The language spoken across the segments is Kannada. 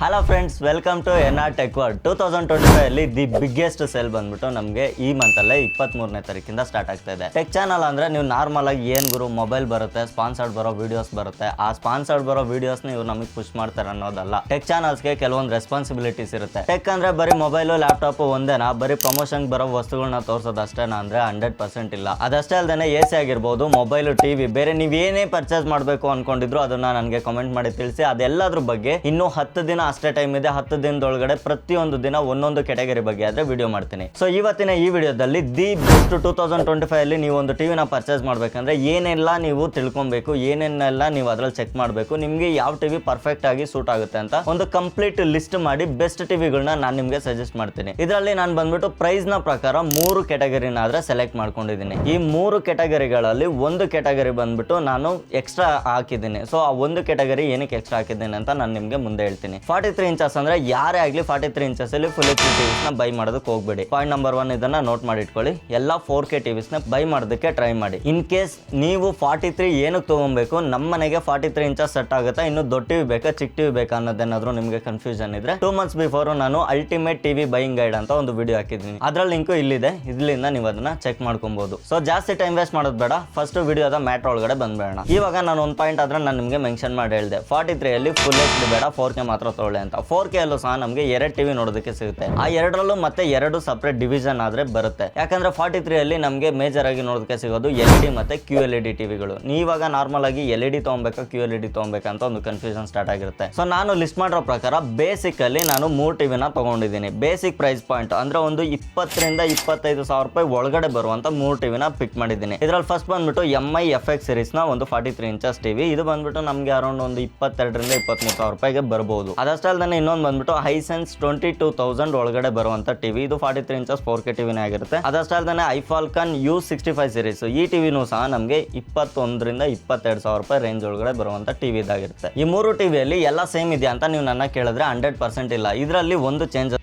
Hello friends, welcome to NR tech world. 2025 ಅಲ್ಲಿ ದಿ ಬಿಗ್ಗೆಸ್ಟ್ ಸೇಲ್ ಬಂದ್ಬಿಟ್ಟು ನಮಗೆ ಈ ಮಂತ್ ಅಲ್ಲೇ 23ನೇ ತಾರೀಕಿಂದ ಸ್ಟಾರ್ಟ್ ಆಗ್ತಾ ಇದೆ. ಟೆಕ್ ಚಾನಲ್ ಅಂದ್ರೆ ನೀವು ನಾರ್ಮಲ್ ಆಗಿ ಏನ್ ಗುರು ಮೊಬೈಲ್ ಬರುತ್ತೆ, ಸ್ಪಾನ್ಸರ್ಡ್ ಬರೋ ವಿಡಿಯೋಸ್ ಬರುತ್ತೆ, ಆ ಸ್ಪಾನ್ಸರ್ಡ್ ಬರೋ ವಿಡಿಯೋಸ್ ನ ಇವ್ರು ನಮಗೆ ಪುಷ್ ಮಾಡ್ತಾರೆ ಅನ್ನೋದಲ್ಲ. ಟೆಕ್ ಚಾನಲ್ಸ್ಗೆ ಕೆಲವೊಂದು ರೆಸ್ಪಾನ್ಸಿಬಿಲಿಟೀಸ್ ಇರುತ್ತೆ. ಟೆಕ್ ಅಂದ್ರೆ ಬರೀ ಮೊಬೈಲ್ ಲ್ಯಾಪ್ಟಾಪ್ ಒಂದೇನಾ, ಬರೀ ಪ್ರಮೋಷನ್ ಬರೋ ವಸ್ತುಗಳನ್ನ ತೋರ್ಸೋದು ಅಷ್ಟೇನಾ ಅಂದ್ರೆ 100% ಇಲ್ಲ. ಅದಷ್ಟೇ ಅಲ್ಲದೆ AC ಆಗಿರ್ಬೋದು, ಮೊಬೈಲ್, ಟಿವಿ, ಬೇರೆ ನೀವು ಏನೇ ಪರ್ಚೇಸ್ ಮಾಡಬೇಕು ಅನ್ಕೊಂಡಿದ್ರು ಅದನ್ನ ನನಗೆ ಕಮೆಂಟ್ ಮಾಡಿ ತಿಳಿಸಿ. ಅದೆಲ್ಲದ್ರ ಬಗ್ಗೆ ಇನ್ನೂ 10 ದಿನ ಅಷ್ಟೇ ಟೈಮ್ ಇದೆ. 10 ದಿನದೊಳಗಡೆ ಪ್ರತಿಯೊಂದು ದಿನ ಒಂದೊಂದು ಕೆಟಗರಿ ಬಗ್ಗೆ ಆದ್ರೆ ವಿಡಿಯೋ ಮಾಡ್ತೀನಿ. ಸೊ ಇವತ್ತಿನ ಈ ವಿಡಿಯೋದಲ್ಲಿ ದಿ ಬೆಸ್ಟ್ 2025 ಅಲ್ಲಿ ನೀವು ಒಂದು ಟಿವಿನ ಪರ್ಚೇಸ್ ಮಾಡ್ಬೇಕಂದ್ರೆ ಏನೆಲ್ಲ ನೀವು ತಿಳ್ಕೊಬೇಕು, ಏನೇನೆಲ್ಲ ನೀವು ಅದ್ರಲ್ಲಿ ಚೆಕ್ ಮಾಡಬೇಕು, ನಿಮ್ಗೆ ಯಾವ ಟಿವಿ ಪರ್ಫೆಕ್ಟ್ ಆಗಿ ಸೂಟ್ ಆಗುತ್ತೆ ಅಂತ ಒಂದು ಕಂಪ್ಲೀಟ್ ಲಿಸ್ಟ್ ಮಾಡಿ ಬೆಸ್ಟ್ ಟಿವಿಗಳನ್ನ ನಾನು ನಿಮ್ಗೆ ಸಜೆಸ್ಟ್ ಮಾಡ್ತೀನಿ. ಇದರಲ್ಲಿ ನಾನು ಬಂದ್ಬಿಟ್ಟು ಪ್ರೈಸ್ ನ ಪ್ರಕಾರ 3 ಕೆಟಗರಿನ ಆದ್ರೆ ಸೆಲೆಕ್ಟ್ ಮಾಡ್ಕೊಂಡಿದ್ದೀನಿ. ಈ 3 ಕೆಟಗರಿಗಳಲ್ಲಿ ಒಂದು ಕೆಟಗರಿ ಬಂದ್ಬಿಟ್ಟು ನಾನು ಎಕ್ಸ್ಟ್ರಾ ಹಾಕಿದ್ದೀನಿ. ಸೊ ಆ ಒಂದು ಕೆಟಗರಿ ಏನಕ್ಕೆ ಎಕ್ಸ್ಟ್ರಾ ಹಾಕಿದ್ದೀನಿ ಅಂತ ನಾನು ನಿಮ್ಗೆ ಮುಂದೆ ಹೇಳ್ತೀನಿ. 43 ಇಂಚಸ್ ಅಂದ್ರೆ ಯಾರೇ ಆಗ್ಲಿ 43 ಇಂಚಸ್ ಅಲ್ಲಿ ಫುಲ್ HD ಟಿವಿಸ್ ನ ಬೈ ಮಾಡೋದಕ್ಕೆ ಹೋಗ್ಬೇಡಿ. ಪಾಯಿಂಟ್ ನಂಬರ್ 1 ಇದನ್ನ ನೋಟ್ ಮಾಡಿ ಇಟ್ಕೊಳ್ಳಿ. ಎಲ್ಲ 4K ಟಿವಿಸ್ ನ ಬೈ ಮಾಡೋದಕ್ಕೆ ಟ್ರೈ ಮಾಡಿ. ಇನ್ ಕೇಸ್ ನೀವು 43 ಏನಕ್ಕೆ ತಗೊಬೇಕು, ನಮ್ಮ ಮನೆಗೆ 43 ಇಂಚಸ್ ಸೆಟ್ ಆಗುತ್ತಾ, ಇನ್ನು ದೊಡ್ಡ ಟಿವಿ ಬೇಕಾ ಚಿಕ್ಕ ಟಿವಿ ಬೇಕಾ ಅನ್ನೋದೇನಾದ್ರೂ ನಿಮಗೆ ಕನ್ಫ್ಯೂಷನ್ ಇದ್ರೆ 2 ಮಂತ್ಸ್ ಬಿಫೋರ್ ನಾನು ಅಲ್ಟಿಮೇಟ್ ಟಿವಿ ಬೈಯಿಂಗ್ ಗೈಡ್ ಅಂತ ಒಂದು ವಿಡಿಯೋ ಹಾಕಿದ್ದೀನಿ. ಅದ್ರ ಲಿಂಕ್ ಇಲ್ಲಿದೆ, ಇದ್ರಿಂದ ನೀವು ಅದನ್ನ ಚೆಕ್ ಮಾಡ್ಕೊಬಹುದು. ಸೊ ಜಾಸ್ತಿ ಟೈಮ್ ವೇಸ್ಟ್ ಮಾಡೋದು ಬೇಡ, ಫಸ್ಟ್ ವಿಡಿಯೋದ ಮ್ಯಾಟ್ರ್ ಒಳಗಡೆ ಬಂದ್ಬೇಡ. ಇವಾಗ ನಾನು ಒಂದು ಪಾಯಿಂಟ್ ಆದ್ರೆ ನಾನು ನಿಮಗೆ ಮೆನ್ಷನ್ ಮಾಡಿ ಹೇಳಿದೆ, 43 ಅಲ್ಲಿ ಫುಲ್ HD ಬೇಡ, 4K ಮಾತ್ರ ತಗೊಳ್ಳಿ ಅಂತ. 4K ಅಲ್ಲೂ ಸಹ ನಮಗೆ 2 ಟಿವಿ ನೋಡೋದಕ್ಕೆ ಸಿಗುತ್ತೆ. ಆ ಎರಡರಲ್ಲೂ ಮತ್ತೆ 2 ಸಪರೇಟ್ ಡಿವಿಷನ್ ಆದ್ರೆ ಬರುತ್ತೆ. ಯಾಕಂದ್ರೆ 43 ಅಲ್ಲಿ ನಮಗೆ ಮೇಜರ್ ಆಗಿ ನೋಡೋದಕ್ಕೆ ಸಿಗೋದು LED ಮತ್ತೆ QLED ಟಿವಿಗಳು. ನೀವಾಗ ನಾರ್ಮಲ್ ಆಗಿ LED ತಗೊಬೇಕಾ QLED ತಗೊಬೇಕಾ ಅಂತ ಒಂದು ಕನ್ಫ್ಯೂಷನ್ ಸ್ಟಾರ್ಟ್ ಆಗಿರುತ್ತೆ. ಸೊ ನಾನು ಲಿಸ್ಟ್ ಮಾಡಿರೋ ಪ್ರಕಾರ ಬೇಸಿಕ್ ಅಲ್ಲಿ ನಾನು 3 ಟಿವಿನ ತಗೊಂಡಿದ್ದೀನಿ. ಬೇಸಿಕ್ ಪ್ರೈಸ್ ಪಾಯಿಂಟ್ ಅಂದ್ರೆ ಒಂದು 20 ರಿಂದ 25 ಸಾವಿರ ರೂಪಾಯಿ ಒಳಗಡೆ ಬರುವಂತ 3 ಟಿವಿನ ಪಿಕ್ ಮಾಡಿದ್ದೀನಿ. ಇದ್ರಲ್ಲಿ ಫಸ್ಟ್ ಬಂದ್ಬಿಟ್ಟು MI FX ಸೀರೀಸ್ ನ ಒಂದು 43 ಇಂಚಸ್ ಟಿವಿ. ಇದು ಬಂದ್ಬಿಟ್ಟು ನಮಗೆ ಅರೌಂಡ್ ಒಂದು 22 ರಿಂದ 23 ಸಾವಿರ ರೂಪಾಯಿಗೆ ಬರಬಹುದು. ಅದಷ್ಟೇ ಅಲ್ಲದೆ ಇನ್ನೊಂದು ಬಂದ್ಬಿಟ್ಟು ಹೈಸೆನ್ಸ್ 22,000 ಒಳಗಡೆ ಬರುವಂತ ಟಿವಿ. ಇದು 43 ಇಂಚಸ್ 4K ಟಿವಿನೇ ಆಗಿರುತ್ತೆ. ಅದಷ್ಟೇ ಅಲ್ಲದೆ iFalcon U65 ಸೀರೀಸ್, ಈ ಟಿವಿನೂ ಸಹ ನಮಗೆ 21 ರಿಂದ 22 ಸಾವಿರ ರೂಪಾಯಿ ರೇಂಜ್ ಒಳಗಡೆ ಬರುವಂತ ಟಿವಿ ಇದಾಗಿರುತ್ತೆ. ಈ 3 ಟಿವಿಯಲ್ಲಿ ಎಲ್ಲ ಸೇಮ್ ಇದೆಯಾ ಅಂತ ನೀವು ನನ್ನ ಕೇಳಿದ್ರೆ 100% ಇಲ್ಲ. ಇದರಲ್ಲಿ ಒಂದು ಚೇಂಜ್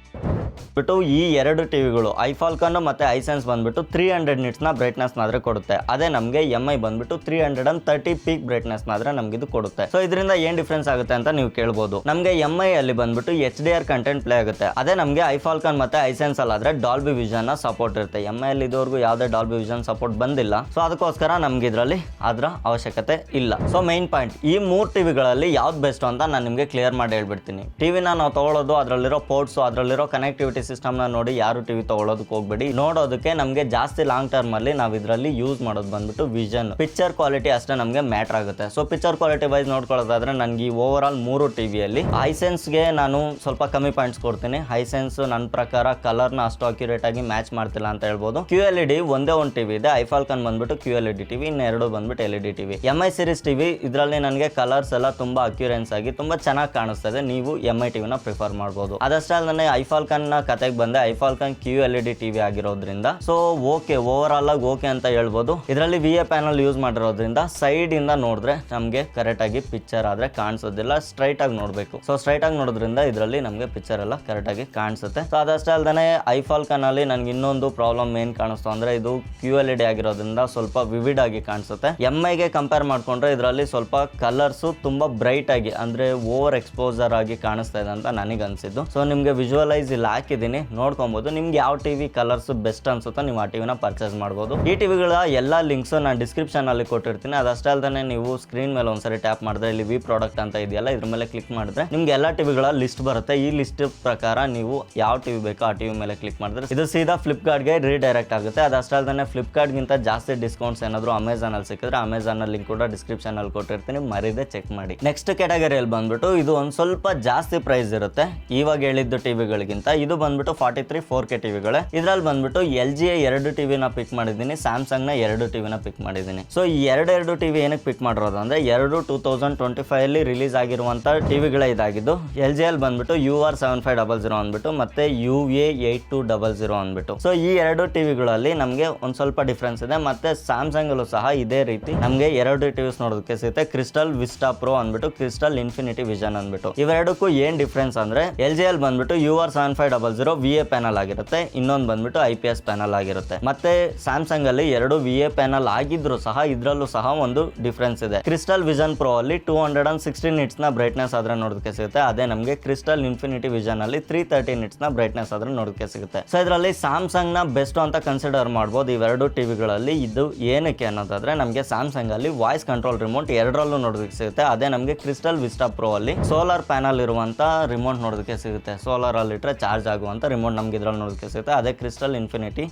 ಬಿಟ್ಟು ಈ 2 ಟಿವಿಗಳು iFalcon ಮತ್ತೆ ಹೈಸೆನ್ಸ್ ಬಂದ್ಬಿಟ್ಟು 300 ನಿಟ್ಸ್ ನ ಬ್ರೈಟ್ನೆಸ್ ನಾದ್ರೆ ಕೊಡುತ್ತೆ. ಅದೇ ನಮಗೆ MI ಬಂದ್ಬಿಟ್ಟು 330 ಪೀಕ್ ಬ್ರೈಟ್ನೆಸ್ ನಾದ್ರೆ ನಮ್ಗೆ ಇದು ಕೊಡುತ್ತೆ. ಸೊ ಇದರಿಂದ ಏನ್ ಡಿಫ್ರೆನ್ಸ್ ಆಗುತ್ತೆ ಅಂತ ನೀವು ಕೇಳಬಹುದು. ನಮಗೆ MI ಅಲ್ಲಿ ಬಂದ್ಬಿಟ್ಟು HDR ಕಂಟೆಂಟ್ ಪ್ಲೇ ಆಗುತ್ತೆ. ಅದೇ ನಮಗೆ iFalcon ಮತ್ತೆ ಹೈಸೆನ್ಸ್ ಅಲ್ಲಾದ್ರೆ ಡಾಲ್ಬಿ ವಿಷನ್ ನ ಸಪೋರ್ಟ್ ಇರುತ್ತೆ. MI ಅಲ್ಲಿ ಇದುವರೆಗೂ ಯಾವುದೇ ಡಾಲ್ಬಿ ವಿಷನ್ ಸಪೋರ್ಟ್ ಬಂದಿಲ್ಲ. ಸೊ ಅದಕ್ಕೋಸ್ಕರ ನಮ್ಗೆ ಇದರಲ್ಲಿ ಅದರ ಅವಶ್ಯಕತೆ ಇಲ್ಲ. ಸೊ ಮೈನ್ ಪಾಯಿಂಟ್, ಈ 3 ಟಿವಿಗಳಲ್ಲಿ ಯಾವ್ದು ಬೆಸ್ಟ್ ಅಂತ ನಾನು ನಿಮಗೆ ಕ್ಲಿಯರ್ ಮಾಡಿ ಹೇಳ್ಬಿಡ್ತೀನಿ. ಟಿವಿನ ನಾವು ತಗೊಳ್ಳೋದು, ಅದರಲ್ಲಿರೋ ಪೋರ್ಟ್ಸ್, ಅದರಲ್ಲಿರೋ ಕನೆಕ್ಟಿವಿಟಿ ಸಿಸ್ಟಮ್ ನ ನೋಡಿ ಯಾರು ಟಿವಿ ತಗೊಳ್ಳೋದಕ್ಕೆ ಹೋಗ್ಬೇಡಿ. ನೋಡೋದಕ್ಕೆ ನಮಗೆ ಜಾಸ್ತಿ ಲಾಂಗ್ ಟರ್ಮ್ ಅಲ್ಲಿ ನಾವು ಇದರಲ್ಲಿ ಯೂಸ್ ಮಾಡೋದು ಬಂದ್ಬಿಟ್ಟು ವಿಷನ್, ಪಿಕ್ಚರ್ ಕ್ವಾಲಿಟಿ ಅಷ್ಟೇ ನಮಗೆ ಮ್ಯಾಟರ್ ಆಗುತ್ತೆ. ಸೊ ಪಿಕ್ಚರ್ ಕ್ವಾಲಿಟಿ ವೈಸ್ ನೋಡ್ಕೊಳ್ಳೋದಾದ್ರೆ ನನಗೆ ಈ ಓವರ್ ಆಲ್ 3 ಟಿವಿಯಲ್ಲಿ ಹೈಸೆನ್ಸ್ಗೆ ನಾನು ಸ್ವಲ್ಪ ಕಮ್ಮಿ ಪಾಯಿಂಟ್ಸ್ ಕೊಡ್ತೀನಿ. ಹೈಸೆನ್ಸ್ ನನ್ನ ಪ್ರಕಾರ ಕಲರ್ನ ಅಷ್ಟು ಅಕ್ಯುರೇಟ್ ಆಗಿ ಮ್ಯಾಚ್ ಮಾಡ್ತಿಲ್ಲ ಅಂತ ಹೇಳ್ಬೋದು. QLED ಒಂದೇ ಒಂದು ಟಿವಿ ಇದೆ, iFalcon ಬಂದ್ಬಿಟ್ಟು QLED ಟಿವಿ, ಇನ್ನು 2 ಬಂದ್ಬಿಟ್ಟು LED TV. MI series TV ಇದರಲ್ಲಿ ನನಗೆ ಕಲರ್ಸ್ ಎಲ್ಲ ತುಂಬಾ ಅಕ್ಯುರೆನ್ಸ್ ಆಗಿ ತುಂಬಾ ಚೆನ್ನಾಗಿ ಕಾಣಿಸ್ತದೆ. ನೀವು MI ಟಿವಿನ ಪ್ರಿಫರ್ ಮಾಡಬಹುದು. ಅದಷ್ಟೇ ಅಲ್ಲದೆ iFalcon ನ ಕತೆಗೆ ಬಂದೆ, iFalcon QLED ಟಿವಿ ಆಗಿರೋದ್ರಿಂದ ಸೊ ಓಕೆ, ಓವರ್ ಆಲ್ ಆಗಿ ಓಕೆ ಅಂತ ಹೇಳ್ಬೋದು. ಇದರಲ್ಲಿ VA ಪ್ಯಾನಲ್ ಯೂಸ್ ಮಾಡಿರೋದ್ರಿಂದ ಸೈಡ್ ಇಂದ ನೋಡಿದ್ರೆ ನಮಗೆ ಕರೆಕ್ಟ್ ಆಗಿ ಪಿಕ್ಚರ್ ಆದ್ರೆ ಕಾಣಿಸೋದಿಲ್ಲ, ಸ್ಟ್ರೈಟ್ ಆಗಿ ನೋಡಬೇಕು. ಸೊ ಸ್ಟ್ರೈಟ್ ಆಗಿ ನೋಡೋದ್ರಿಂದ ಇದರಲ್ಲಿ ನಮಗೆ ಪಿಕ್ಚರ್ ಎಲ್ಲ ಕರೆಕ್ಟ್ ಆಗಿ ಕಾಣಿಸುತ್ತೆ. ಸೊ ಅದಷ್ಟೇ ಅಲ್ಲದೆ iFalcon ಅಲ್ಲಿ ನನಗೆ ಇನ್ನೊಂದು ಪ್ರಾಬ್ಲಮ್ ಏನ್ ಕಾಣಿಸ್ತು ಅಂದ್ರೆ ಇದು QLED ಆಗಿರೋದ್ರಿಂದ ಸ್ವಲ್ಪ ವಿವಿಡ್ ಆಗಿ ಕಾಣಿಸುತ್ತೆ. MI ಗೆ ಕಂಪೇರ್ ಮಾಡ್ಕೊಂಡ್ರೆ ಇದರಲ್ಲಿ ಸ್ವಲ್ಪ ಕಲರ್ಸ್ ತುಂಬಾ ಬ್ರೈಟ್ ಆಗಿ ಅಂದ್ರೆ ಓವರ್ ಎಕ್ಸ್ಪೋಸರ್ ಆಗಿ ಕಾಣಿಸ್ತಾ ಇದೆ ಅಂತ ನನಗೆ ಅನ್ಸಿದ್ದು. ಸೊ ನಿಮ್ಗೆ ವಿಜುವಲೈಸ್ ಇಲ್ಲಿ ಹಾಕಿದ್ದೀನಿ, ನೋಡ್ಕೊಬಹುದು. ನಿಮ್ಗೆ ಯಾವ ಟಿವಿ ಕಲರ್ಸ್ ಬೆಸ್ಟ್ ಅನ್ಸುತ್ತೋ ನೀವು ಆ ಟಿವಿನ ಪರ್ಚೇಸ್ ಮಾಡಬಹುದು. ಈ ಟಿವಿಗಳ ಎಲ್ಲ ಲಿಂಕ್ಸ್ ನಾನು ಡಿಸ್ಕ್ರಿಪ್ಷನ್ ಅಲ್ಲಿ ಕೊಟ್ಟಿರ್ತೀನಿ. ಅದಷ್ಟೇ ಅಲ್ಲದೆ ನೀವು ಸ್ಕ್ರೀನ್ ಮೇಲೆ ಒಂದ್ಸರಿ ಟ್ಯಾಪ್ ಮಾಡಿದ್ರೆ ಇಲ್ಲಿ ವಿ ಪ್ರಾಡಕ್ಟ್ ಅಂತ ಇದೆಯಲ್ಲ, ಇದ್ರ ಮೇಲೆ ಕ್ಲಿಕ್ ಮಾಡಿದ್ರೆ ನಿಮ್ಗೆ ಎಲ್ಲ ಟಿವಿಗಳ ಲಿಸ್ಟ್ ಬರುತ್ತೆ. ಈ ಲಿಸ್ಟ್ ಪ್ರಕಾರ ನೀವು ಯಾವ ಟಿವಿ ಬೇಕೋ ಆ ಟಿವಿ ಮೇಲೆ ಕ್ಲಿಕ್ ಮಾಡಿದ್ರೆ ಇದು ಸೀದಾ ಫ್ಲಿಪ್ಕಾರ್ಟ್ಗೆ ರೀಡೈರೆಕ್ಟ್ ಆಗುತ್ತೆ. ಅದಷ್ಟೇ ಅಲ್ಲದೆ ಫ್ಲಿಪ್ಕಾರ್ಟ್ ಗಿಂತ ಜಾಸ್ತಿ ಡಿಸ್ಕೌಂಟ್ಸ್ ಏನಾದ್ರು ಅಮೆಝಾನ್ ಅಲ್ಲಿ ಸಿಕ್ಕಿದ್ರೆ ಅಮೆಝಾನ್ ಲಿಂಕ್ ಕೂಡ ಡಿಸ್ಕ್ರಿಪ್ಷನ್ ಅಲ್ಲಿ ಕೊಟ್ಟಿರ್ತೀನಿ, ಮರಿದೆ ಚೆಕ್ ಮಾಡಿ. ನೆಕ್ಸ್ಟ್ ಕೆಟಗರಿಯಲ್ಲಿ ಬಂದ್ಬಿಟ್ಟು ಇದು ಒಂದ್ ಸ್ವಲ್ಪ ಜಾಸ್ತಿ ಪ್ರೈಸ್ ಇರುತ್ತೆ ಇವಾಗ ಹೇಳಿದ್ದು ಟಿವಿಗಳಿಗಿಂತ. ಇದು ಬಂದ್ಬಿಟ್ಟು 43 4K ಟಿವಿಗಳೇ. ಇದ್ರಲ್ಲಿ ಬಂದ್ಬಿಟ್ಟು LG 2 ಟಿವಿನ ಪಿಕ್ ಮಾಡಿದ್ದೀನಿ, ಸ್ಯಾಮ್ಸಂಗ್ ನ 2 ಟಿವಿನ ಪಿಕ್ ಮಾಡಿದ್ದೀನಿ. ಸೊ ಈ 2 ಟಿವಿ ಏನಕ್ಕೆ ಪಿಕ್ ಮಾಡಿರೋದು ಅಂದ್ರೆ 2025 ಅಲ್ಲಿ ರಿಲೀಸ್ ಆಗಿರುವಂತ ಟಿವಿಗಳೇ ಇದಾಗಿದ್ದು. LG ಅಲ್ಲಿ ಬಂದ್ಬಿಟ್ಟು UR7500 ಅಂದ್ಬಿಟ್ಟು ಮತ್ತೆ UA8200 ಅಂದ್ಬಿಟ್ಟು. ಸೊ ಈ 2 ಟಿವಿಗಳಲ್ಲಿ ನಮಗೆ ಒಂದ್ ಸ್ವಲ್ಪ ಡಿಫ್ರೆನ್ಸ್ ಇದೆ. ಮತ್ತೆ ಸ್ಯಾಮ್ಸಂಗ್ ಅಲ್ಲೂ ಸಹ ಇದೇ ರೀತಿ ನಮಗೆ 2 ಟಿವಿಸ್ ನೋಡೋದಕ್ಕೆ ಸಿಗುತ್ತೆ. ಕ್ರಿಸ್ಟಲ್ ವಿಸ್ಟಾ ಪ್ರೋ ಅಂದ್ಬಿಟ್ಟು, ಕ್ರಿಸ್ಟಲ್ ಇನ್ಫಿನಿಟಿ ವಿಷನ್ ಅಂದ್ಬಿಟ್ಟು. ಇವೆರಡಕ್ಕೂ ಏನ್ ಡಿಫ್ರೆನ್ಸ್ ಅಂದ್ರೆ LG ಅಲ್ಲಿ ಬಂದ್ಬಿಟ್ಟು UR7500 2.0 VA ಪ್ಯಾನಲ್ ಆಗಿರುತ್ತೆ, ಇನ್ನೊಂದು ಬಂದ್ಬಿಟ್ಟು IPS ಪ್ಯಾನಲ್ ಆಗಿರುತ್ತೆ. ಮತ್ತೆ ಸ್ಯಾಮ್ಸಂಗ್ ಅಲ್ಲಿ 2 VA ಪ್ಯಾನಲ್ ಆಗಿದ್ರು ಸಹ ಇದರಲ್ಲೂ ಸಹ ಒಂದು ಡಿಫ್ರೆನ್ಸ್ ಇದೆ. ಕ್ರಿಸ್ಟಲ್ ವಿಷನ್ ಪ್ರೋ ಅಲ್ಲಿ 216 ನಿಟ್ಸ್ ನ ಬ್ರೈಟ್ನೆಸ್ ಆದ್ರೆ ನೋಡೋದಕ್ಕೆ ಸಿಗುತ್ತೆ. ಅದೇ ನಮಗೆ ಕ್ರಿಸ್ಟಲ್ ಇನ್ಫಿನಿಟಿ ವಿಷನ್ ಅಲ್ಲಿ 330 ನಿಟ್ಸ್ ನ ಬ್ರೈಟ್ನೆಸ್ ಆದ್ರೆ ನೋಡೋದಕ್ಕೆ ಸಿಗುತ್ತೆ. ಸೊ ಇದರಲ್ಲಿ ಸ್ಯಾಮ್ಸಂಗ್ ನ ಬೆಸ್ಟ್ ಅಂತ ಕನ್ಸಿಡರ್ ಮಾಡಬಹುದು ಇವೆರಡು ಟಿವಿಗಳಲ್ಲಿ. ಇದು ಏನಕ್ಕೆ ಅನ್ನೋದಾದ್ರೆ ನಮಗೆ ಸ್ಯಾಮ್ಸಂಗ್ ಅಲ್ಲಿ ವಾಯ್ಸ್ ಕಂಟ್ರೋಲ್ ರಿಮೋಟ್ ಎರಡರಲ್ಲೂ ನೋಡೋದಕ್ಕೆ ಸಿಗುತ್ತೆ. ಅದೇ ನಮಗೆ ಕ್ರಿಸ್ಟಲ್ ವಿಸ್ಟಾ ಪ್ರೋ ಅಲ್ಲಿ ಸೋಲಾರ್ ಪ್ಯಾನಲ್ ಇರುವಂತ ರಿಮೋಟ್ ನೋಡೋದಕ್ಕೆ ಸಿಗುತ್ತೆ. ಸೋಲಾರ್ ಅಲ್ಲಿ ಇಟ್ಟರೆ ಚಾರ್ಜ್ ಆಗುವಂತ ರಿಮೋಟ್ ನಮ್ಗೆ ಇದ್ರಲ್ಲಿ ನೋಡೋದಕ್ಕೆ ಸಿಗುತ್ತೆ. ಅದೇ ಕ್ರಿಸ್ಟಲ್ ಇನ್ಫಿನಿಟಿ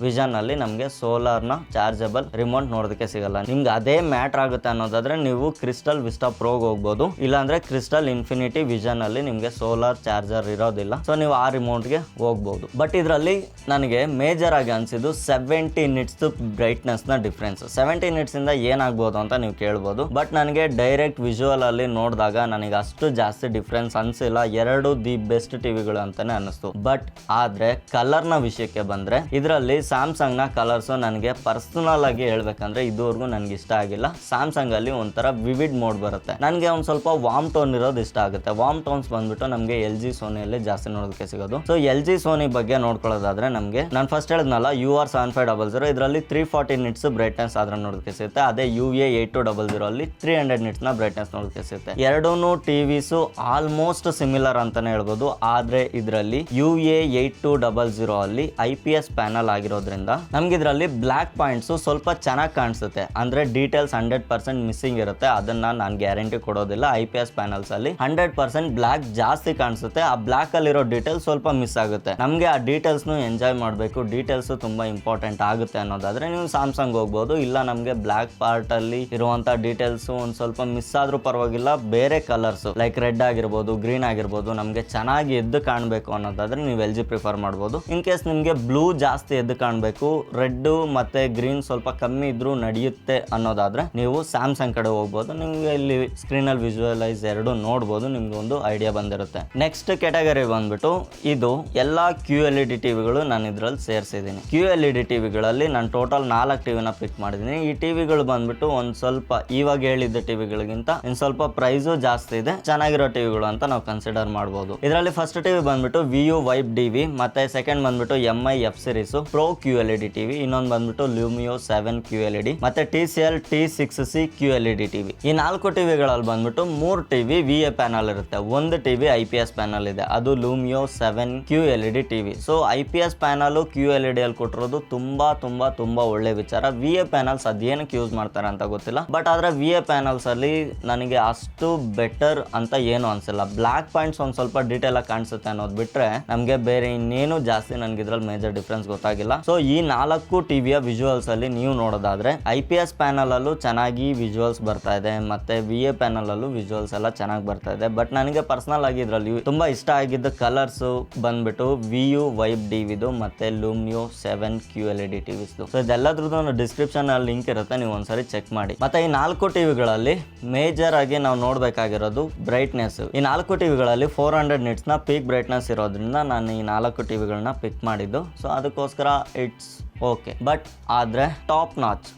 ವಿಷನ್ ಅಲ್ಲಿ ನಮಗೆ ಸೋಲಾರ್ ನ ಚಾರ್ಜಬಲ್ ರಿಮೋಟ್ ನೋಡೋದಕ್ಕೆ ಸಿಗಲ್ಲ. ನಿಮ್ಗೆ ಅದೇ ಮ್ಯಾಟರ್ ಆಗುತ್ತೆ ಅನ್ನೋದಾದ್ರೆ ನೀವು ಕ್ರಿಸ್ಟಲ್ ವಿಸ್ಟಾ ಪ್ರೋಗೆ ಹೋಗ್ಬೋದು, ಇಲ್ಲಾಂದ್ರೆ ಕ್ರಿಸ್ಟಲ್ ಇನ್ಫಿನಿಟಿ ವಿಷನ್ ಅಲ್ಲಿ ನಿಮ್ಗೆ ಸೋಲಾರ್ ಚಾರ್ಜರ್ ಇರೋದಿಲ್ಲ, ಸೊ ನೀವು ಆ ರಿಮೋಟ್ಗೆ ಹೋಗ್ಬೋದು. ಬಟ್ ಇದರಲ್ಲಿ ನನಗೆ ಮೇಜರ್ ಆಗಿ ಅನ್ಸಿದ್ದು 70 ನಿಟ್ಸ್ ಬ್ರೈಟ್ನೆಸ್ ನ ಡಿಫ್ರೆನ್ಸ್. 70 ನಿಟ್ಸ್ ಇಂದ ಏನಾಗ್ಬೋದು ಅಂತ ನೀವು ಕೇಳ್ಬೋದು. ಬಟ್ ನನಗೆ ಡೈರೆಕ್ಟ್ ವಿಜುವಲ್ ಅಲ್ಲಿ ನೋಡಿದಾಗ ನನಗೆ ಅಷ್ಟು ಜಾಸ್ತಿ ಡಿಫ್ರೆನ್ಸ್ ಅನ್ಸಿಲ್ಲ. ಎರಡು ದಿ ಬೆಸ್ಟ್ ಟಿವಿಗಳು ಅಂತಾನೆ ಅನ್ನಿಸ್ತು. ಬಟ್ ಆದ್ರೆ ಕಲರ್ ನ ವಿಷಯಕ್ಕೆ ಬಂದ್ರೆ ಇದರಲ್ಲಿ ಸ್ಯಾಮ್ಸಂಗ್ ನ ಕಲರ್ಸ್ ನನಗೆ ಪರ್ಸನಲ್ ಆಗಿ ಹೇಳ್ಬೇಕಂದ್ರೆ ಇದುವರೆಗೂ ನನಗೆ ಇಷ್ಟ ಆಗಿಲ್ಲ. ಸ್ಯಾಮ್ಸಂಗ್ ಅಲ್ಲಿ ಒಂಥರ ವಿವಿಡ್ ಮೋಡ್ ಬರುತ್ತೆ, ನನಗೆ ಒಂದ್ ಸ್ವಲ್ಪ ವಾರ್ಮ್ ಟೋನ್ ಇರೋದು ಇಷ್ಟ ಆಗುತ್ತೆ. ವಾರ್ಮ್ ಟೋನ್ಸ್ ಬಂದ್ಬಿಟ್ಟು ನಮಗೆ LG ಸೋನಿಯಲ್ಲಿ ಜಾಸ್ತಿ ನೋಡೋದಕ್ಕೆ ಸಿಗೋದು. ಸೊ LG ಸೋನಿ ಬಗ್ಗೆ ನೋಡ್ಕೊಳ್ಳೋದಾದ್ರೆ ನಮಗೆ ನಾನು ಫಸ್ಟ್ ಹೇಳಿದ್ನಲ್ಲ UR7500 ಇದರಲ್ಲಿ 340 ನಿಟ್ಸ್ ಬ್ರೈಟ್ನೆಸ್ ಆದ್ರೆ ನೋಡೋದಕ್ಕೆ ಸಿಗುತ್ತೆ. ಅದೇ UA8200 ಅಲ್ಲಿ 300 ನಿಟ್ಸ್ ನ ಬ್ರೈಟ್ನೆಸ್ ನೋಡೋದಕ್ಕೆ ಸಿಗುತ್ತೆ. ಎರಡೂ ಟಿವಿಸು ಆಲ್ಮೋಸ್ಟ್ ಸಿಮಿಲರ್ ಅಂತಾನೆ ಹೇಳ್ಬೋದು. ಆದ್ರೆ ಇದರಲ್ಲಿ UA8200 ಅಲ್ಲಿ IPS ಪ್ಯಾನಲ್ ಆಗಿರೋದ್ರಿಂದ ನಮ್ಗೆ ಇದರಲ್ಲಿ ಬ್ಲಾಕ್ ಪಾಯಿಂಟ್ಸ್ ಸ್ವಲ್ಪ ಚೆನ್ನಾಗಿ ಕಾಣಿಸುತ್ತೆ. ಅಂದ್ರೆ ಡೀಟೇಲ್ಸ್ 100% ಮಿಸ್ಸಿಂಗ್ ಇರುತ್ತೆ, ಅದನ್ನ ನಾನು ಗ್ಯಾರಂಟಿ ಕೊಡೋದಿಲ್ಲ. IPS ಪ್ಯಾನಲ್ಸ್ ಅಲ್ಲಿ 100% ಬ್ಲಾಕ್ ಜಾಸ್ತಿ ಕಾಣಿಸುತ್ತೆ, ಆ ಬ್ಲಾಕ್ ಅಲ್ಲಿರೋ ಡೀಟೇಲ್ಸ್ ಸ್ವಲ್ಪ ಮಿಸ್ ಆಗುತ್ತೆ. ನಮ್ಗೆ ಆ ಡೀಟೇಲ್ಸ್ ಎಂಜಾಯ್ ಮಾಡಬೇಕು, ಡೀಟೇಲ್ಸ್ ತುಂಬಾ ಇಂಪಾರ್ಟೆಂಟ್ ಆಗುತ್ತೆ ಅನ್ನೋದಾದ್ರೆ ನೀವು ಸ್ಯಾಮ್ಸಂಗ್ ಹೋಗ್ಬೋದು. ಇಲ್ಲ ನಮ್ಗೆ ಬ್ಲಾಕ್ ಪಾರ್ಟ್ ಅಲ್ಲಿ ಇರುವಂತ ಡೀಟೇಲ್ಸ್ ಒಂದ್ ಸ್ವಲ್ಪ ಮಿಸ್ ಆದ್ರೂ ಪರವಾಗಿಲ್ಲ, ಬೇರೆ ಕಲರ್ಸ್ ಲೈಕ್ ರೆಡ್ ಆಗಿರ್ಬೋದು, ಗ್ರೀನ್ ಆಗಿರ್ಬೋದು ನಮ್ಗೆ ಚೆನ್ನಾಗಿ ಎದ್ದು ಕಾಣಬೇಕು ಅನ್ನೋದಾದ್ರೆ ನೀವು LG ಪ್ರಿಫರ್ ಮಾಡ್ಬೋದು. ಇನ್ ಕೇಸ್ ನಿಮ್ಗೆ ಬ್ಲೂ ಜಾಸ್ತಿ ಎದ್ದು ಕಾಣಬೇಕು, ರೆಡ್ ಮತ್ತೆ ಗ್ರೀನ್ ಸ್ವಲ್ಪ ಕಮ್ಮಿ ಇದ್ರೂ ನಡೆಯುತ್ತೆ ಅನ್ನೋದಾದ್ರೆ ನೀವು ಸ್ಯಾಮ್ಸಂಗ್ ಕಡೆ ಹೋಗ್ಬೋದು. ನಿಮ್ಗೆ ಇಲ್ಲಿ ಸ್ಕ್ರೀನ್ ಅಲ್ಲಿ ವಿಜುವಲೈಸ್ ಎರಡು ನೋಡ್ಬೋದು, ನಿಮ್ಗೆ ಒಂದು ಐಡಿಯಾ ಬಂದಿರುತ್ತೆ. ನೆಕ್ಸ್ಟ್ ಕ್ಯಾಟಗರಿ ಬಂದ್ಬಿಟ್ಟು ಇದು ಎಲ್ಲಾ QLED ಟಿವಿಗಳು ನಾನು ಇದ್ರಲ್ಲಿ ಸೇರಿಸಿದ್ದೀನಿ. QLED ಟಿವಿಗಳಲ್ಲಿ ನಾನು ಟೋಟಲ್ 4 ಟಿವಿನ ಪಿಕ್ ಮಾಡಿದ್ದೀನಿ. ಈ ಟಿವಿಗಳು ಬಂದ್ಬಿಟ್ಟು ಒಂದ್ ಸ್ವಲ್ಪ ಇವಾಗ ಹೇಳಿದ್ದ ಟಿವಿಗಳಿಗಿಂತ ಇನ್ ಸ್ವಲ್ಪ ಪ್ರೈಸು ಜಾಸ್ತಿ ಇದೆ, ಚೆನ್ನಾಗಿರೋ ಟಿವಿಗಳು ಅಂತ ನಾವು ಕನ್ಸಿಡರ್ ಮಾಡಬಹುದು. ಇದರಲ್ಲಿ ಫಸ್ಟ್ ಟಿವಿ ಬಂದ್ಬಿಟ್ಟು VU Vibe DV, ಮತ್ತೆ ಸೆಕೆಂಡ್ ಬಂದ್ಬಿಟ್ಟು MI F series Pro QLED TV, ಇನ್ನೊಂದು ಬಂದ್ಬಿಟ್ಟು Lumio 7 QLED, ಮತ್ತೆ TCL T6C QLED ಟಿವಿ. ಈ 4 ಟಿವಿಗಳಲ್ಲಿ ಬಂದ್ಬಿಟ್ಟು 3 ಟಿವಿ VA ಪ್ಯಾನಲ್ ಇರುತ್ತೆ, ಒಂದು ಟಿವಿ IPS ಪ್ಯಾನಲ್ ಇದೆ, ಅದು Lumio 7 QLED TV. So IPS panel QLED ಅಲ್ಲಿ ಕೊಟ್ಟಿರೋದು ತುಂಬಾ ತುಂಬಾ ತುಂಬಾ ಒಳ್ಳೆ ವಿಚಾರ. VA ಪ್ಯಾನಲ್ಸ್ ಅದೇನಕ್ಕೆ ಯೂಸ್ ಮಾಡ್ತಾರೆ ಅಂತ ಗೊತ್ತಿಲ್ಲ, ಬಟ್ ಆದ್ರೆ VA ಪ್ಯಾನಲ್ಸ್ ಅಲ್ಲಿ ನನಗೆ ಅಷ್ಟು ಬೆಟರ್ ಅಂತ ಏನು ಅನ್ಸಿಲ್ಲ. ಬ್ಲಾಕ್ ಪಾಯಿಂಟ್ಸ್ ಒಂದ್ ಸ್ವಲ್ಪ ಡೀಟೇಲ್ ಆಗಿ ಕಾಣಿಸುತ್ತೆ ಅನ್ನೋದು ಬಿಟ್ರೆ ನಮ್ಗೆ ಬೇರೆ ಇನ್ನೇನು ಜಾಸ್ತಿ ನನ್ಗೆ ಇದ್ರಲ್ಲಿ ಮೇಜರ್ ಡಿಫ್ರೆನ್ಸ್ ಗೊತ್ತಾಗಿಲ್ಲ. ಸೊ ಈ 4 ಟಿವಿಯ ವಿಜುವಲ್ಸ್ ಅಲ್ಲಿ ನೀವು ನೋಡೋದಾದ್ರೆ IPS ಪ್ಯಾನಲ್ ಅಲ್ಲೂ ಚೆನ್ನಾಗಿ ವಿಜುವಲ್ಸ್ ಬರ್ತಾ ಇದೆ, ಮತ್ತೆ VA ಪ್ಯಾನಲ್ ಅಲ್ಲೂ ವಿಜುವಲ್ಸ್ ಎಲ್ಲ ಚೆನ್ನಾಗಿ ಬರ್ತಾ ಇದೆ. ಬಟ್ ನನಗೆ ಪರ್ಸನಲ್ ಆಗಿ ಇದ್ರಲ್ಲಿ ತುಂಬಾ ಇಷ್ಟ ಆಗಿದ್ದ ಕಲರ್ಸ್ ಬಂದ್ಬಿಟ್ಟು VU Vibe DVದು ಮತ್ತೆ Lumio 7 QLED ಟಿವಿಸ್ದು. ಸೊ ಇದೆಲ್ಲದ್ರದ್ದು ಡಿಸ್ಕ್ರಿಪ್ಷನ್ ಅಲ್ಲಿ ಲಿಂಕ್ ಇರುತ್ತೆ, ನೀವು ಒಂದ್ಸರಿ ಚೆಕ್ ಮಾಡಿ. ಮತ್ತೆ ಈ 4 ಟಿವಿಗಳಲ್ಲಿ ಮೇಜರ್ ಆಗಿ ನಾವು ನೋಡ್ಬೇಕಾಗಿರೋದು ಬ್ರೈಟ್ನೆಸ್. ಈ 4 ಟಿವಿಗಳಲ್ಲಿ 400 ನಿಟ್ಸ್ ನ ಪೀಕ್ ಬ್ರೈಟ್ನೆಸ್ ಇರೋದ್ರಿಂದ ನಾನು ಈ 4 ಟಿವಿಗಳನ್ನ ಪಿಕ್ ಮಾಡಿದ್ದು. ಸೊ ಅದಕ್ಕೋಸ್ಕರ ಇಟ್ಸ್ ಓಕೆ. ಬಟ್ ಆದ್ರೆ ಟಾಪ್ ನಾಚ್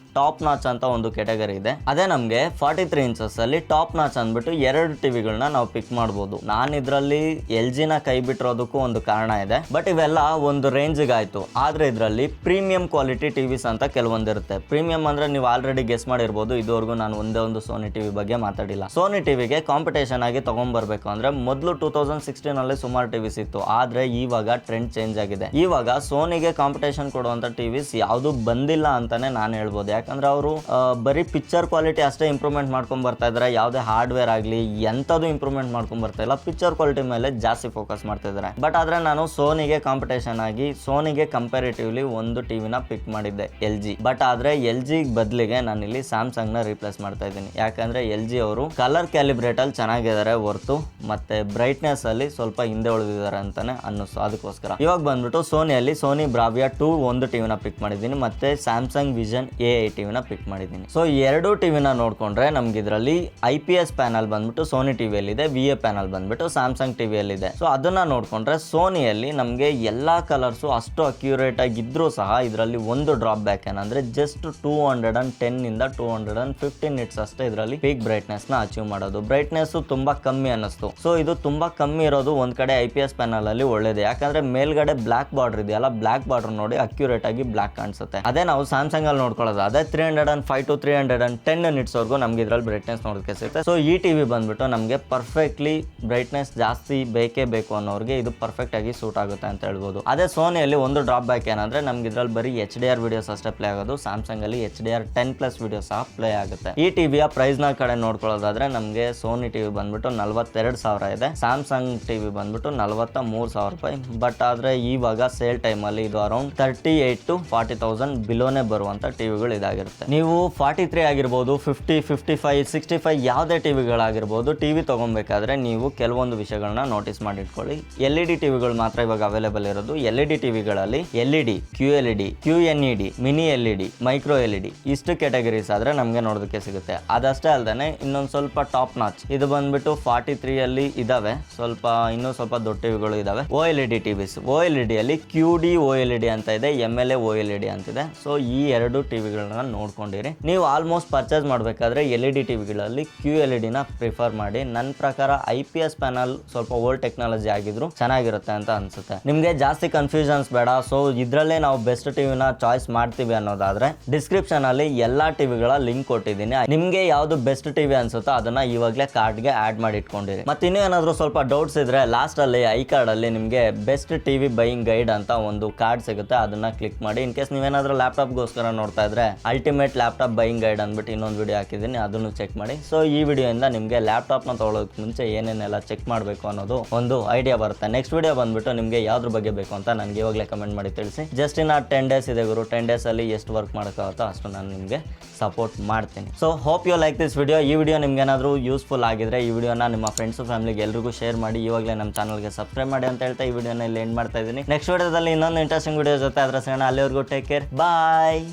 ಅಂತ ಒಂದು ಕ್ಯಾಟಗರಿ ಇದೆ, ಅದೇ ನಮಗೆ 43 ಇಂಚಸ್ ಅಲ್ಲಿ ಟಾಪ್ ನಾಚ್ ಅಂದ್ಬಿಟ್ಟು 2 ಟಿವಿಗಳನ್ನ ನಾವು ಪಿಕ್ ಮಾಡ್ಬೋದು. ನಾನು ಇದರಲ್ಲಿ LG ನ ಕೈ ಬಿಟ್ಟಿರೋದಕ್ಕೂ ಒಂದು ಕಾರಣ ಇದೆ. ಬಟ್ ಇವೆಲ್ಲ ಒಂದು ರೇಂಜ್ಗೆ ಆಯ್ತು, ಆದ್ರೆ ಇದರಲ್ಲಿ ಪ್ರೀಮಿಯಂ ಕ್ವಾಲಿಟಿ ಟಿವಿಸ್ ಅಂತ ಕೆಲವೊಂದಿರುತ್ತೆ. ಪ್ರೀಮಿಯಂ ಅಂದ್ರೆ ನೀವು ಆಲ್ರೆಡಿ ಗೆಸ್ ಮಾಡಿರ್ಬೋದು, ಇದುವರೆಗೂ ನಾನು ಒಂದೇ ಒಂದು ಸೋನಿ ಟಿವಿ ಬಗ್ಗೆ ಮಾತಾಡಿಲ್ಲ. ಸೋನಿ ಟಿವಿಗೆ ಕಾಂಪಿಟೇಷನ್ ಆಗಿ ತಗೊಂಡ್ಬರ್ಬೇಕು ಅಂದ್ರೆ ಮೊದಲು 2016 ಅಲ್ಲಿ ಸುಮಾರು ಟಿವಿಸ್ ಇತ್ತು, ಆದ್ರೆ ಇವಾಗ ಟ್ರೆಂಡ್ ಚೇಂಜ್ ಆಗಿದೆ. ಇವಾಗ ಸೋನಿಗೆ ಕಾಂಪಿಟೇಷನ್ ಕೊಡುವಂತ ಟಿವಿಸ್ ಯಾವುದು ಬಂದಿಲ್ಲ ಅಂತಾನೆ ನಾನು ಹೇಳ್ಬೋದು. ಯಾಕಂದ್ರೆ ಅವರು ಬರೀ ಪಿಕ್ಚರ್ ಕ್ವಾಲಿಟಿ ಅಷ್ಟೇ ಇಂಪ್ರೂವ್ಮೆಂಟ್ ಮಾಡ್ಕೊಂಡ್ ಬರ್ತಾ ಇದ್ದಾರೆ, ಯಾವುದೇ ಹಾರ್ಡ್ವೇರ್ ಆಗಲಿ ಎಂಥದ್ದು ಇಂಪ್ರೂವ್ಮೆಂಟ್ ಮಾಡ್ಕೊಂಡ್ ಬರ್ತಾ ಇಲ್ಲ, ಪಿಕ್ಚರ್ ಕ್ವಾಲಿಟಿ ಮೇಲೆ ಜಾಸ್ತಿ ಫೋಕಸ್ ಮಾಡ್ತಾ ಇದ್ದಾರೆ. ಬಟ್ ಆದ್ರೆ ನಾನು ಸೋನಿಗೆ ಕಾಂಪಿಟೇಷನ್ ಆಗಿ ಸೋನಿಗೆ ಕಂಪ್ಯಾರಿಟಿವ್ಲಿ ಒಂದು ಟಿವಿನ ಪಿಕ್ ಮಾಡಿದ್ದೆ LG. ಬಟ್ ಆದ್ರೆ LG ಬದಲಿಗೆ ನಾನು ಇಲ್ಲಿ ಸ್ಯಾಮ್ಸಂಗ್ ನ ರೀಪ್ಲೇಸ್ ಮಾಡ್ತಾ ಇದ್ದೀನಿ. ಯಾಕಂದ್ರೆ LG ಅವರು ಕಲರ್ ಕ್ಯಾಲಿಬ್ರೇಟ್ ಅಲ್ಲಿ ಚೆನ್ನಾಗಿದ್ದಾರೆ ಹೊರತು ಮತ್ತೆ ಬ್ರೈಟ್ನೆಸ್ ಅಲ್ಲಿ ಸ್ವಲ್ಪ ಹಿಂದೆ ಉಳಿದಿದ್ದಾರೆ ಅಂತಾನೆ ಅನ್ನಿಸ್ತು. ಅದಕ್ಕೋಸ್ಕರ ಇವಾಗ ಬಂದ್ಬಿಟ್ಟು ಸೋನಿಯಲ್ಲಿ ಸೋನಿ ಬ್ರಾವಿಯಾ 2 ಒಂದು ಟಿವಿನ ಟಿವಿನ ಪಿಕ್ ಮಾಡಿದ್ದೀನಿ ಮತ್ತೆ ಸ್ಯಾಮ್ಸಂಗ್ ವಿಷನ್ A8 ಟಿವಿನ ಪಿಕ್ ಮಾಡಿದ್ದೀನಿ. ಸೊ ಎರಡು ಟಿವಿನ ನೋಡ್ಕೊಂಡ್ರೆ ನಮ್ಗೆ ಇದರಲ್ಲಿ IPS ಪ್ಯಾನಲ್ ಬಂದ್ಬಿಟ್ಟು ಸೋನಿ ಟಿವಿಯಲ್ಲಿದೆ, VA ಪ್ಯಾನಲ್ ಬಂದ್ಬಿಟ್ಟು ಸ್ಯಾಮ್ಸಂಗ್ ಟಿವಿಯಲ್ಲಿದೆ. ಸೊ ಅದನ್ನ ನೋಡ್ಕೊಂಡ್ರೆ ಸೋನಿಯಲ್ಲಿ ನಮಗೆ ಎಲ್ಲಾ ಕಲರ್ಸು ಅಷ್ಟು ಅಕ್ಯುರೇಟ್ ಆಗಿದ್ರೂ ಸಹ ಇದರಲ್ಲಿ ಒಂದು ಡ್ರಾಪ್ ಬ್ಯಾಕ್ ಏನಂದ್ರೆ ಜಸ್ಟ್ 210 ಇಂದ 215 ನಿಟ್ಸ್ ಅಷ್ಟೇ ಇದರಲ್ಲಿ ಪೀಕ್ ಬ್ರೈಟ್ನೆಸ್ ನ ಅಚೀವ್ ಮಾಡೋದು. ಬ್ರೈಟ್ನೆಸ್ ತುಂಬಾ ಕಮ್ಮಿ ಅನ್ನಿಸ್ತು. ಸೊ ಇದು ತುಂಬಾ ಕಮ್ಮಿ ಇರೋದು ಒಂದ್ ಕಡೆ IPS ಪ್ಯಾನಲ್ ಅಲ್ಲಿ ಒಳ್ಳೇದು, ಯಾಕಂದ್ರೆ ಮೇಲ್ಗಡೆ ಬ್ಲಾಕ್ ಬಾರ್ಡರ್ ಇದೆಯಲ್ಲ, ಬ್ಲಾಕ್ ಬಾರ್ಡರ್ ನೋಡಿ ಅಕ್ಯುರೇಟ್ ಆಗಿ ಬ್ಲಾಕ್ ಕಾಣಿಸುತ್ತೆ. ಅದೇ ನಾವು ಸ್ಯಾಮ್ಸಂಗ್ ಅಲ್ಲಿ ನೋಡ್ಕೊಳ್ಳೋದು ಅದೇ 305 to 310 ನಿಟ್ಸ್ ವರೆಗೂ ನಮ್ಗೆ ಇದ್ರಲ್ಲಿ ಬ್ರೈಟ್ನೆಸ್ ನೋಡೋಕೆ ಸಿಗುತ್ತೆ. ಸೊ ಈ ಟಿವಿ ಬಂದ್ಬಿಟ್ಟು ನಮಗೆ ಪರ್ಫೆಕ್ಟ್ಲಿ ಬ್ರೈಟ್ನೆಸ್ ಜಾಸ್ತಿ ಬೇಕೇ ಬೇಕು ಅನ್ನೋರಿಗೆ ಇದು ಪರ್ಫೆಕ್ಟ್ ಆಗಿ ಸೂಟ್ ಆಗುತ್ತೆ ಅಂತ ಹೇಳ್ಬೋದು. ಅದೇ ಸೋನಿಯಲ್ಲಿ ಒಂದು ಡ್ರಾಪ್ ಬ್ಯಾಕ್ ಏನಂದ್ರೆ ನಮ್ಗೆ ಇದ್ರಲ್ಲಿ ಬರೀ HDR ವಿಡಿಯೋಸ್ ಅಷ್ಟೇ ಪ್ಲೇ ಆಗೋದು, ಸ್ಯಾಮ್ಸಂಗ್ ಅಲ್ಲಿ HDR 10+ ವಿಡಿಯೋಸ್ ಸಹ ಪ್ಲೇ ಆಗುತ್ತೆ. ಈ ಟಿವಿಯ ಪ್ರೈಸ್ ನ ಕಡೆ ನೋಡ್ಕೊಳ್ಳೋದಾದ್ರೆ ನಮಗೆ ಸೋನಿ ಟಿವಿ ಬಂದ್ಬಿಟ್ಟು 42,000 ಇದೆ, ಸ್ಯಾಮ್ಸಂಗ್ ಟಿವಿ ಬಂದ್ಬಿಟ್ಟು 43,000 ರೂಪಾಯಿ. ಬಟ್ ಆದ್ರೆ ಇವಾಗ ಸೇಲ್ ಟೈಮ್ ಅಲ್ಲಿ ಇದು ಅರೌಂಡ್ 38,000 to 40,000 ಬಿಲೋನೆ ಬರುವಂತ ಟಿವಿಗಳು ಇದಾಗಿರುತ್ತೆ. ನೀವು 43 ಆಗಿರ್ಬೋದು, 50, 55, 65 ಯಾವುದೇ ಟಿವಿಗಳಾಗಿರ್ಬೋದು, ಟಿವಿ ತಗೊಬೇಕಾದ್ರೆ ನೀವು ಕೆಲವೊಂದು ವಿಷಯಗಳನ್ನ ನೋಟಿಸ್ ಮಾಡಿಟ್ಕೊಳ್ಳಿ. LED ಟಿವಿಗಳು ಮಾತ್ರ ಇವಾಗ ಅವೈಲೇಬಲ್ ಇರೋದು. LED ಟಿವಿಗಳಲ್ಲಿ LED, QLED, QNED, mini LED, micro LED ಇಷ್ಟು ಕ್ಯಾಟಗರೀಸ್ ಆದ್ರೆ ನಮಗೆ ನೋಡೋದಕ್ಕೆ ಸಿಗುತ್ತೆ. ಅದಷ್ಟೇ ಅಲ್ಲದೆ ಇನ್ನೊಂದು ಸ್ವಲ್ಪ ಟಾಪ್ ನಾಚ್ ಇದು ಬಂದ್ಬಿಟ್ಟು 43 ಅಲ್ಲಿ ಇದಾವೆ, ಇನ್ನೂ ಸ್ವಲ್ಪ ದೊಡ್ಡ ಟಿವಿಗಳು ಇದಾವೆ. OLED ಟಿವಿಸ್, OLED ಅಲ್ಲಿ QD OLED ಅಂತ ಇದೆ, MLA OLED ಅಂತಿದೆ. ಸೊ ಈ ಎರಡು ಟಿವಿಗಳನ್ನ ನೋಡ್ಕೊಂಡಿರಿ. ನೀವು ಆಲ್ಮೋಸ್ಟ್ ಪರ್ಚೇಸ್ ಮಾಡಬೇಕಾದ್ರೆ LED ಟಿವಿಗಳಲ್ಲಿ QLED ನ ಪ್ರಿಫರ್ ಮಾಡಿ. ನನ್ನ ಪ್ರಕಾರ IPS ಪ್ಯಾನಲ್ ಸ್ವಲ್ಪ ಓಲ್ಡ್ ಟೆಕ್ನಾಲಜಿ ಆಗಿದ್ರು ಚೆನ್ನಾಗಿರುತ್ತೆ ಅಂತ ಅನ್ಸುತ್ತೆ. ನಿಮಗೆ ಜಾಸ್ತಿ ಕನ್ಫ್ಯೂಷನ್ಸ್ ಬೇಡ. ಸೊ ಇದ್ರಲ್ಲೇ ನಾವು ಬೆಸ್ಟ್ ಟಿವಿನ ಚಾಯ್ಸ್ ಮಾಡ್ತೀವಿ ಅನ್ನೋದಾದ್ರೆ ಡಿಸ್ಕ್ರಿಪ್ಷನ್ ಅಲ್ಲಿ ಎಲ್ಲಾ ಟಿವಿಗಳ ಲಿಂಕ್ ಕೊಟ್ಟಿದ್ದೀನಿ. ನಿಮ್ಗೆ ಯಾವ್ದು ಬೆಸ್ಟ್ ಟಿವಿ ಅನ್ಸುತ್ತೋ ಅದನ್ನ ಇವಾಗಲೇ ಕಾರ್ಡ್ಗೆ ಆಡ್ ಮಾಡಿ ಇಟ್ಕೊಂಡಿರಿ. ಮತ್ತೆ ಇನ್ನೂ ಏನಾದ್ರು ಸ್ವಲ್ಪ ಡೌಟ್ಸ್ ಇದ್ರೆ ಲಾಸ್ಟ್ ಅಲ್ಲಿ ಐ ಕಾರ್ಡ್ ಅಲ್ಲಿ ನಿಮ್ಗೆ ಬೆಸ್ಟ್ ಟಿವಿ ಬೈಯಿಂಗ್ ಗೈಡ್ ಅಂತ ಒಂದು ಕಾರ್ಡ್ ಸಿಗುತ್ತೆ, ಅದನ್ನ ಕ್ಲಿಕ್ ಮಾಡಿ. ಇನ್ ಕೇಸ್ ನೀವೇನಾದ್ರೂ ಲ್ಯಾಪ್ಟಾಪ್ಗೋಸ್ಕರ ನೋಡ್ತಾ ಇದ್ರೆ ಅಲ್ಟಿಮೇಟ್ ಲ್ಯಾಪ್ಟಾಪ್ ಬೈಯಿಂಗ್ ಗೈಡ್ ಅಂದ್ಬಿಟ್ಟು ಇನ್ನೊಂದು ವಿಡಿಯೋ ಹಾಕಿದ್ದೀನಿ, ಅದನ್ನು ಚೆಕ್ ಮಾಡಿ. ಸೊ ಈ ವಿಡಿಯೋಯಿಂದ ನಿಮಗೆ ಲ್ಯಾಪ್ಟಾಪ್ನ ತೊಗೊಳೋದಕ್ಕೆ ಮುಂಚೆ ಏನೇನೆಲ್ಲ ಚೆಕ್ ಮಾಡಬೇಕು ಅನ್ನೋದು ಒಂದು ಐಡಿಯಾ ಬರುತ್ತೆ. ನೆಕ್ಸ್ಟ್ ವಿಡಿಯೋ ಬಂದ್ಬಿಟ್ಟು ನಿಮಗೆ ಯಾವ್ದ್ರ ಬಗ್ಗೆ ಬೇಕು ಅಂತ ನನಗೆ ಇವಾಗಲೇ ಕಮೆಂಟ್ ಮಾಡಿ ತಿಳಿಸಿ. ಜಸ್ಟ್ ಇನ್ನ 10 ಡೇಸ್ ಇದೆ ಗುರು, 10 ಡೇಸ್ ಅಲ್ಲಿ ಎಷ್ಟು ವರ್ಕ್ ಮಾಡೋಕ್ಕಾಗುತ್ತೋ ಅಷ್ಟು ನಾನು ನಿಮಗೆ ಸಪೋರ್ಟ್ ಮಾಡ್ತೀನಿ. So hope you like this video. ಈ ವಿಡಿಯೋ ನಿಮ್ಗೆ ಏನಾದರೂ ಯೂಸ್ಫುಲ್ ಆಗಿದ್ರೆ ಈ ವಿಡಿಯೋನ ನಿಮ್ಮ ಫ್ರೆಂಡ್ಸು ಫ್ಯಾಮಿಲಿಗೆ ಎಲ್ರಿಗೂ ಶೇರ್ ಮಾಡಿ. ಇವಾಗಲೇ ನಮ್ಮ ಚಾನಲ್ಗೆ ಸಬ್ಸ್ಕ್ರೈಬ್ ಮಾಡಿ ಅಂತ ಹೇಳ್ತಾ ಈ ವಿಡಿಯೋನ ಇಲ್ಲಿ ಎಂಡ್ ಮಾಡ್ತಾ ಇದ್ದೀನಿ. ನೆಕ್ಸ್ಟ್ ವಿಡಿಯೋದಲ್ಲಿ ಇನ್ನೊಂದು ಇಂಟ್ರೆಸ್ಟಿಂಗ್ ವಿಡಿಯೋ ಜೊತೆ ಅದ್ರ ಸಿಗೋಣ. ಅಲ್ಲಿವರೆಗೂ ಟೇಕ್ ಕೇರ್, ಬಾಯ್.